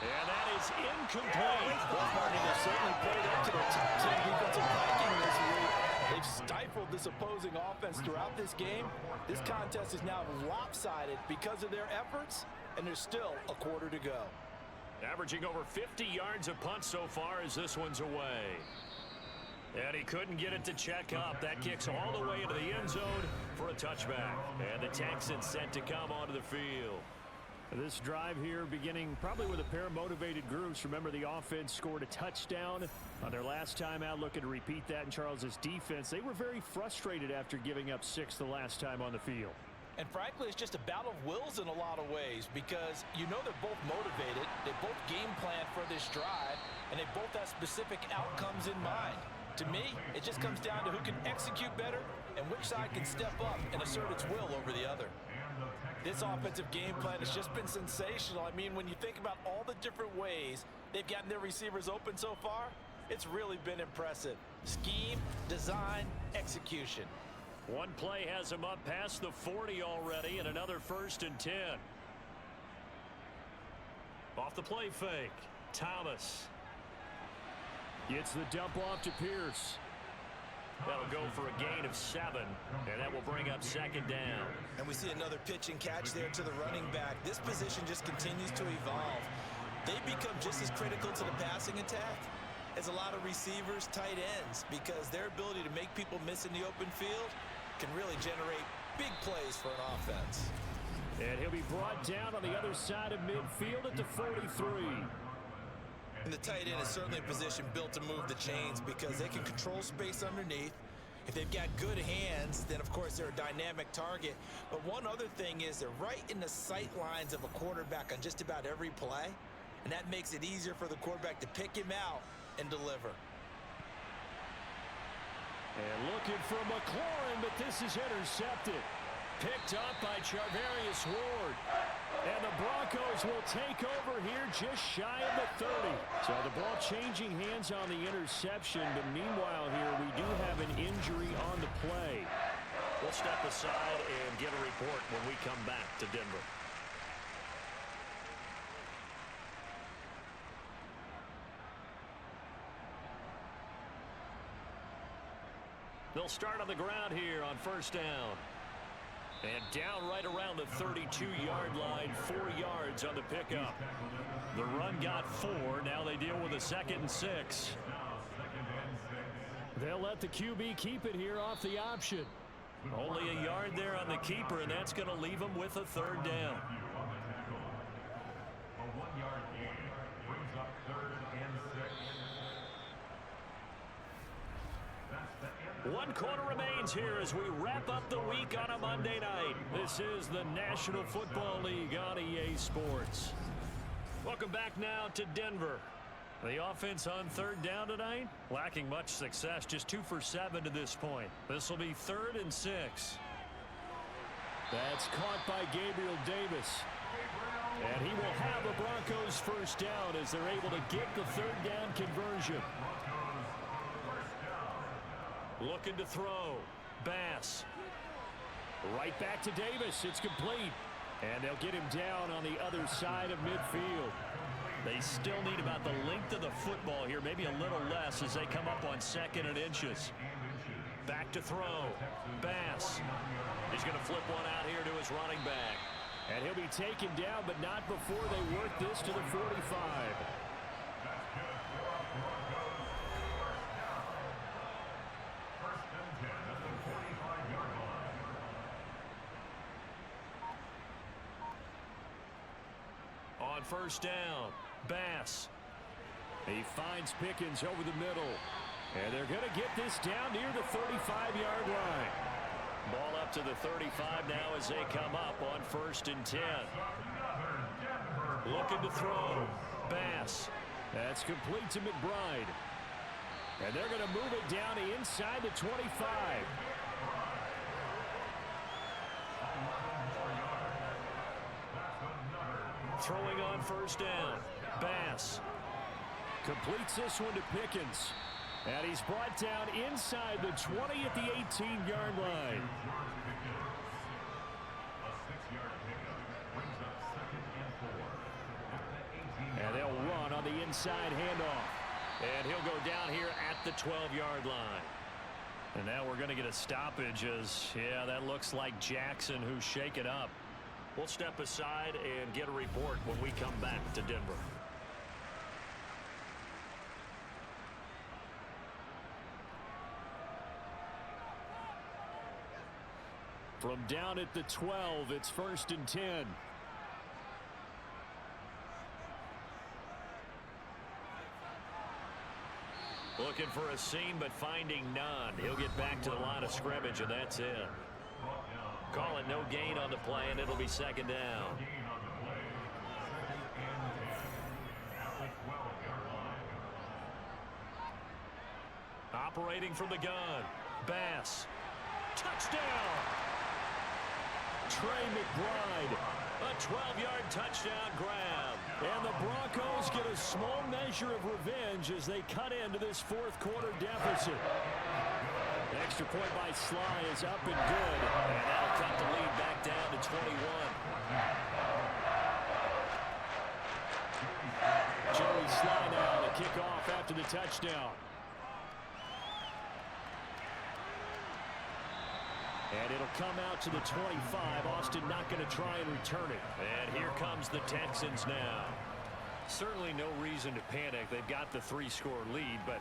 And that is incomplete. They've certainly played up to their top 10 defensive ranking this week. They've stifled this opposing offense throughout this game. This contest is now lopsided because of their efforts, and there's still a quarter to go. Averaging over 50 yards a punt so far as this one's away. And he couldn't get it to check up. That kicks all the way into the end zone for a touchback. And the Texans set to come onto the field. This drive here beginning probably with a pair of motivated groups. Remember, the offense scored a touchdown on their last time out, looking to repeat that in Charles's defense. They were very frustrated after giving up 6 the last time on the field. And frankly, it's just a battle of wills in a lot of ways because you know they're both motivated, they both game plan for this drive, and they both have specific outcomes in mind. To me, it just comes down to who can execute better and which side can step up and assert its will over the other. This offensive game plan has just been sensational. I mean, when you think about all the different ways they've gotten their receivers open so far, it's really been impressive. Scheme, design, execution. One play has him up past the 40 already, and another 1st and 10. Off the play fake, Thomas. Gets the dump off to Pierce. That'll go for a gain of 7, and that will bring up second down. And we see another pitch and catch there to the running back. This position just continues to evolve. They become just as critical to the passing attack as a lot of receivers, tight ends, because their ability to make people miss in the open field can really generate big plays for an offense. And he'll be brought down on the other side of midfield at the 43. And the tight end is certainly a position built to move the chains because they can control space underneath. If they've got good hands, then of course they're a dynamic target. But one other thing is they're right in the sight lines of a quarterback on just about every play. And that makes it easier for the quarterback to pick him out and deliver. And looking for McLaurin, but this is intercepted. Picked up by Charvarius Ward. And the Broncos will take over here just shy of the 30. So the ball changing hands on the interception. But meanwhile here, we do have an injury on the play. We'll step aside and get a report when we come back to Denver. They'll start on the ground here on first down. And down right around the 32-yard line, 4 yards on the pickup. The run got 4. Now they deal with a 2nd and 6. They'll let the QB keep it here off the option. Only a yard there on the keeper, and that's going to leave them with a 3rd down. A 1-yard gain brings up 3rd and 6. 1 quarter remains here as we wrap up the week on a Monday night. This is the National Football League on EA Sports. Welcome back now to Denver. The offense on 3rd down tonight, lacking much success, just 2 for 7 to this point. This will be 3rd and 6. That's caught by Gabriel Davis. And he will have the Broncos 1st down as they're able to get the 3rd down conversion. Looking to throw. Bass. Right back to Davis. It's complete. And they'll get him down on the other side of midfield. They still need about the length of the football here, maybe a little less as they come up on 2nd and inches. Back to throw. Bass. He's going to flip one out here to his running back. And he'll be taken down, but not before they work this to the 45. On 1st down, Bass. He finds Pickens over the middle. And they're going to get this down near the 35-yard line. Ball up to the 35 now as they come up on 1st and 10. Looking to throw. Bass. That's complete to McBride. And they're going to move it down to inside the 25. Throwing on 1st down. Bass. Completes this one to Pickens. And he's brought down inside the 20 at the 18-yard line. And they'll run on the inside handoff. And he'll go down here at the 12-yard line. And now we're going to get a stoppage as, yeah, that looks like Jackson who's shaken up. We'll step aside and get a report when we come back to Denver. From down at the 12, it's 1st and 10. Looking for a seam, but finding none. He'll get back to the line of scrimmage, and that's it. Call it no gain on the play, and it'll be 2nd down. Operating from the gun. Bass. Touchdown! Trey McBride. A 12-yard touchdown grab. And the Broncos get a small measure of revenge as they cut into this 4th quarter deficit. Extra point by Sly is up and good. And that'll cut the lead back down to 21. Joey Sly now to kick off after the touchdown. And it'll come out to the 25. Austin not going to try and return it. And here comes the Texans now. Certainly no reason to panic. They've got the 3-score lead, but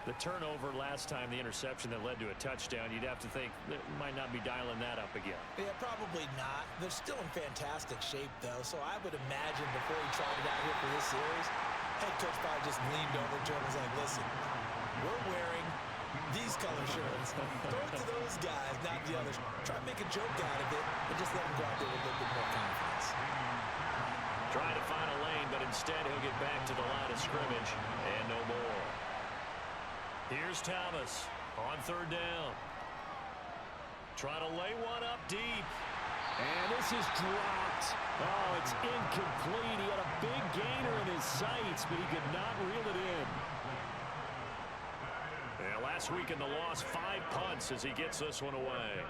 the turnover last time, the interception that led to a touchdown, you'd have to think they might not be dialing that up again. Yeah, probably not. They're still in fantastic shape, though, so I would imagine before he tried it out here for this series, head coach probably just leaned over to him and was like, listen, we're wearing these color shirts. Throw it to those guys, not the others. Try to make a joke out of it and just let them go out there with a little bit more confidence. Trying to find a lane, but instead he'll get back to the line of scrimmage and no more. Here's Thomas on 3rd down. Trying to lay one up deep. And this is dropped. Oh, it's incomplete. He had a big gainer in his sights, but he could not reel it in. And last week in the loss, 5 punts as he gets this one away.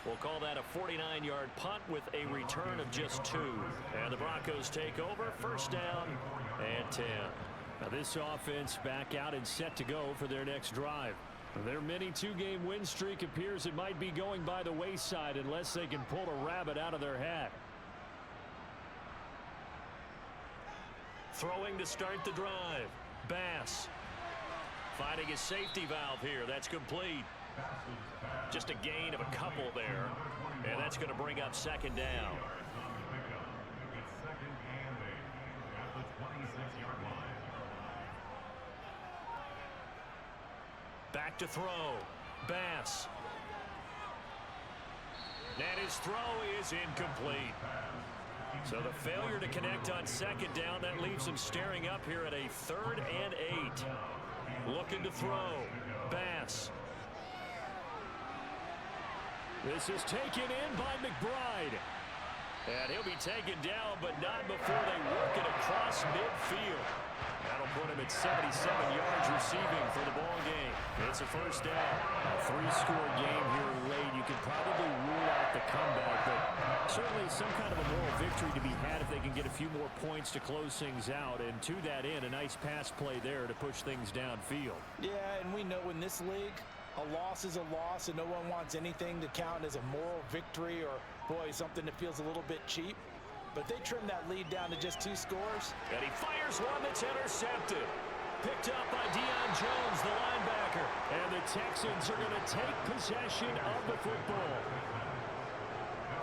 We'll call that a 49-yard punt with a return of just 2. And the Broncos take over, 1st down and 10. Now this offense back out and set to go for their next drive. Their mini 2-game win streak appears it might be going by the wayside unless they can pull a rabbit out of their hat. Throwing to start the drive. Bass finding his safety valve here. That's complete. Just a gain of a couple there. And that's going to bring up 2nd down. Back to throw. Bass. And his throw is incomplete. So the failure to connect on 2nd down, that leaves him staring up here at a 3rd and 8. Looking to throw. Bass. This is taken in by McBride. And he'll be taken down, but not before they work it across midfield. That'll put him at 77 yards receiving for the ball game. It's a 1st down. A 3-score game here late. You can probably rule out the comeback, but certainly some kind of a moral victory to be had if they can get a few more points to close things out. And to that end, a nice pass play there to push things downfield. Yeah, and we know in this league, a loss is a loss, and no one wants anything to count as a moral victory or, boy, something that feels a little bit cheap. But they trim that lead down to just 2 scores. And he fires one that's intercepted. Picked up by Deion Jones, the linebacker. And the Texans are going to take possession of the football.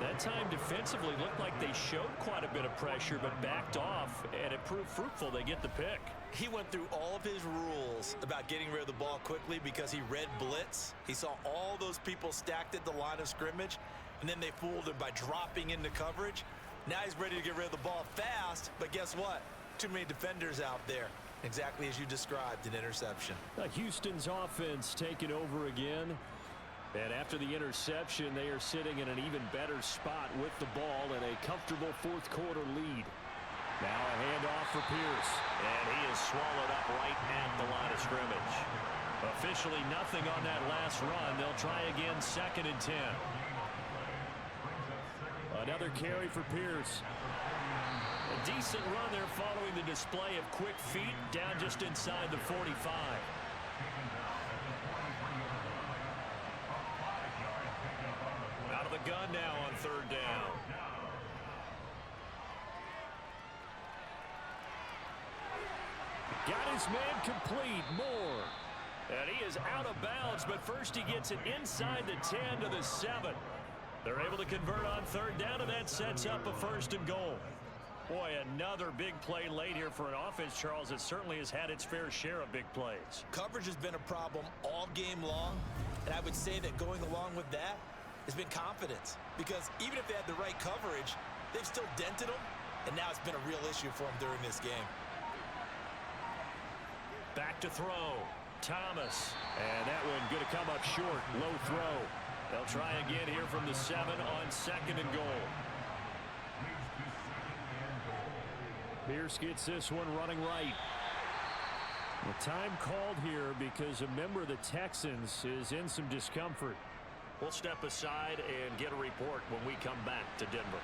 That time defensively looked like they showed quite a bit of pressure but backed off, and it proved fruitful. They get the pick. He went through all of his rules about getting rid of the ball quickly because he read blitz. He saw all those people stacked at the line of scrimmage, and then they fooled him by dropping into coverage. Now he's ready to get rid of the ball fast, but guess what? Too many defenders out there. Exactly as you described, an interception. Houston's offense taking over again. And after the interception, they are sitting in an even better spot with the ball and a comfortable 4th quarter lead. Now a handoff for Pierce. And he is swallowed up right at the line of scrimmage. Officially nothing on that last run. They'll try again 2nd and 10. Another carry for Pierce. A decent run there following the display of quick feet down just inside the 45. Out of the gun now on 3rd down. Got his man complete. Moore. And he is out of bounds, but first he gets it inside the 10 to the 7. They're able to convert on 3rd down, and that sets up a 1st and goal. Boy, another big play late here for an offense, Charles, that certainly has had its fair share of big plays. Coverage has been a problem all game long, and I would say that going along with that has been confidence. Because even if they had the right coverage, they've still dented them, and now it's been a real issue for them during this game. Back to throw. Thomas. And that one going to come up short. Low throw. They'll try again here from the 7 on 2nd and goal. Pierce gets this one running right. The time called here because a member of the Texans is in some discomfort. We'll step aside and get a report when we come back to Denver.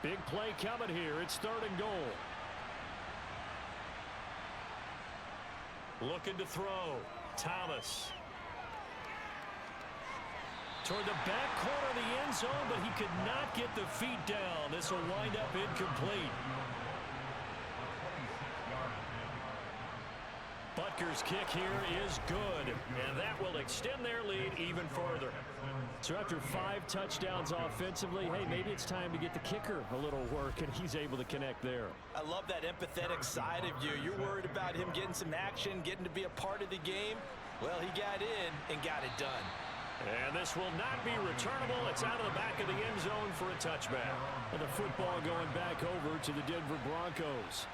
Big play coming here. It's 3rd and goal. Looking to throw. Thomas. Toward the back corner of the end zone, but he could not get the feet down. This will wind up incomplete. Butker's kick here is good, and that will extend their lead even further. So after 5 touchdowns offensively, hey, maybe it's time to get the kicker a little work, and he's able to connect there. I love that empathetic side of you. You're worried about him getting some action, getting to be a part of the game. Well, he got in and got it done. And this will not be returnable. It's out of the back of the end zone for a touchback. And the football going back over to the Denver Broncos.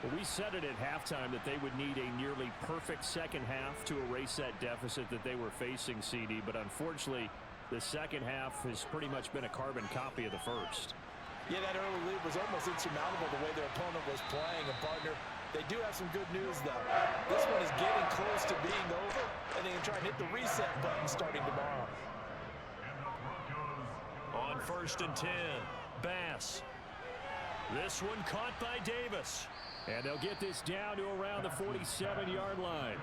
Well, we said it at halftime that they would need a nearly perfect second half to erase that deficit that they were facing, CD. But unfortunately, the second half has pretty much been a carbon copy of the first. Yeah, that early lead was almost insurmountable the way their opponent was playing. And, partner, they do have some good news, though. This one is getting close to being over, and they can try and hit the reset button starting tomorrow. On 1st and 10, Bass. This one caught by Davis. And they'll get this down to around the 47-yard line.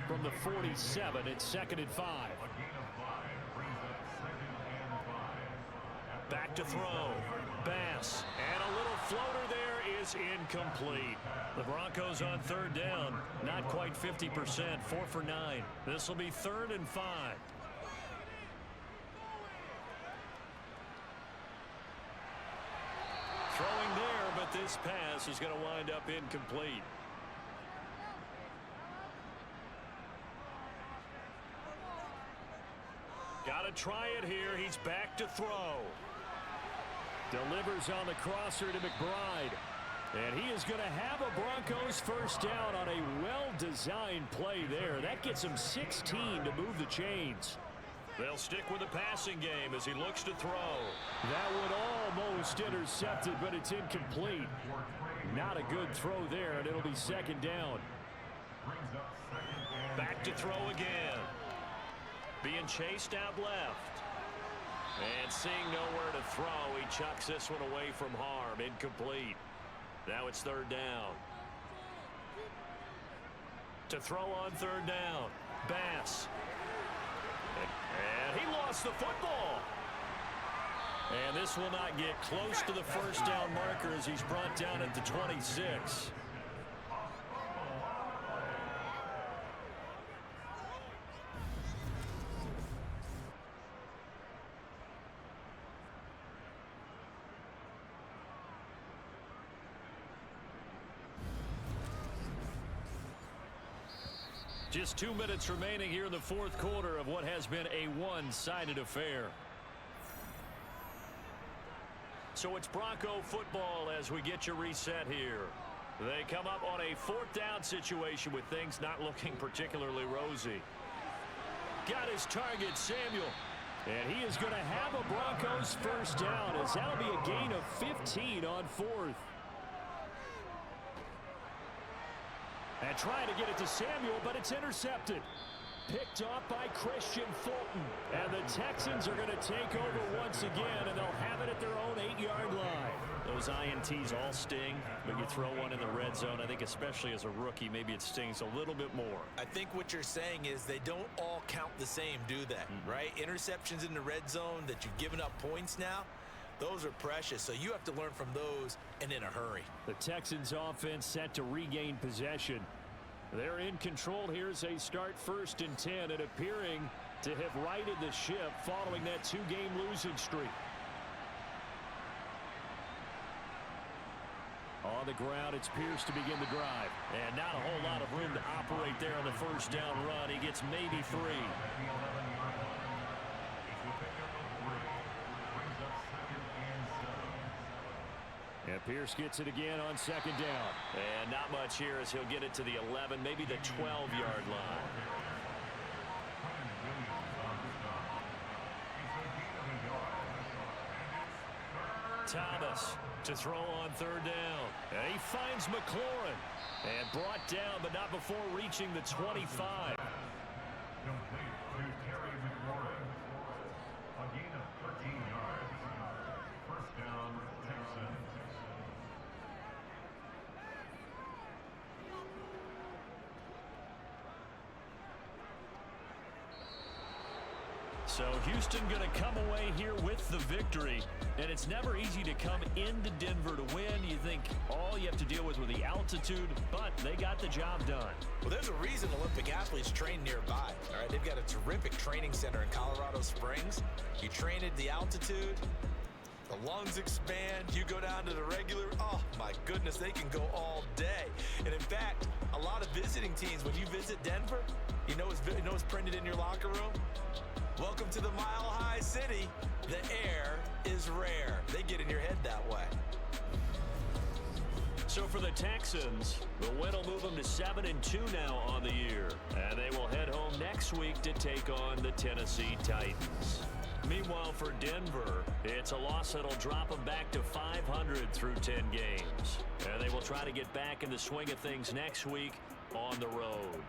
From the 47, it's 2nd and 5. Back to throw. Bass. And a little floater there is incomplete. The Broncos on 3rd down. Not quite 50%. 4 for 9. This will be 3rd and 5. Throwing there, but this pass is going to wind up incomplete. Got to try it here. He's back to throw. Delivers on the crosser to McBride. And he is going to have a Broncos 1st down on a well-designed play there. That gets him 16 to move the chains. They'll stick with the passing game as he looks to throw. That would almost intercept it, but it's incomplete. Not a good throw there, and it'll be 2nd down. Back to throw again. Being chased out left. And seeing nowhere to throw, he chucks this one away from harm. Incomplete. Now it's 3rd down. To throw on 3rd down. Bass. And he lost the football. And this will not get close to the 1st down marker as he's brought down at the 26. Just 2 minutes remaining here in the 4th quarter of what has been a one-sided affair. So it's Bronco football as we get you reset here. They come up on a 4th down situation with things not looking particularly rosy. Got his target, Samuel. And he is going to have a Broncos 1st down as that'll be a gain of 15 on 4th. And trying to get it to Samuel, but it's intercepted. Picked off by Christian Fulton. And the Texans are going to take over once again, and they'll have it at their own 8-yard line. Those INTs all sting, but you throw one in the red zone, I think especially as a rookie, maybe it stings a little bit more. I think what you're saying is they don't all count the same, do they? Right? Interceptions in the red zone that you've given up points now, those are precious, so you have to learn from those and in a hurry. The Texans offense set to regain possession. They're in control here as they start 1st and 10 and appearing to have righted the ship following that 2-game losing streak. On the ground, it's Pierce to begin the drive. And not a whole lot of room to operate there on the 1st down run. He gets maybe 3. And Pierce gets it again on 2nd down. And not much here as he'll get it to the 11, maybe the 12-yard line. Thomas to throw on 3rd down. And he finds McLaurin. And brought down, but not before reaching the 25. A gain of 13 yards. 1st down, Texans. So Houston going to come away here with the victory. And it's never easy to come into Denver to win. You think all you have to deal with the altitude, but they got the job done. Well, there's a reason Olympic athletes train nearby. All right, they've got a terrific training center in Colorado Springs. You train at the altitude, the lungs expand, you go down to the regular, oh my goodness, they can go all day. And in fact, a lot of visiting teams, when you visit Denver, you know what's printed in your locker room? Welcome to the Mile High City. The air is rare. They get in your head that way. So for the Texans, the win will move them to 7-2 now on the year. And they will head home next week to take on the Tennessee Titans. Meanwhile, for Denver, it's a loss that'll drop them back to 500 through 10 games. And they will try to get back in the swing of things next week on the road.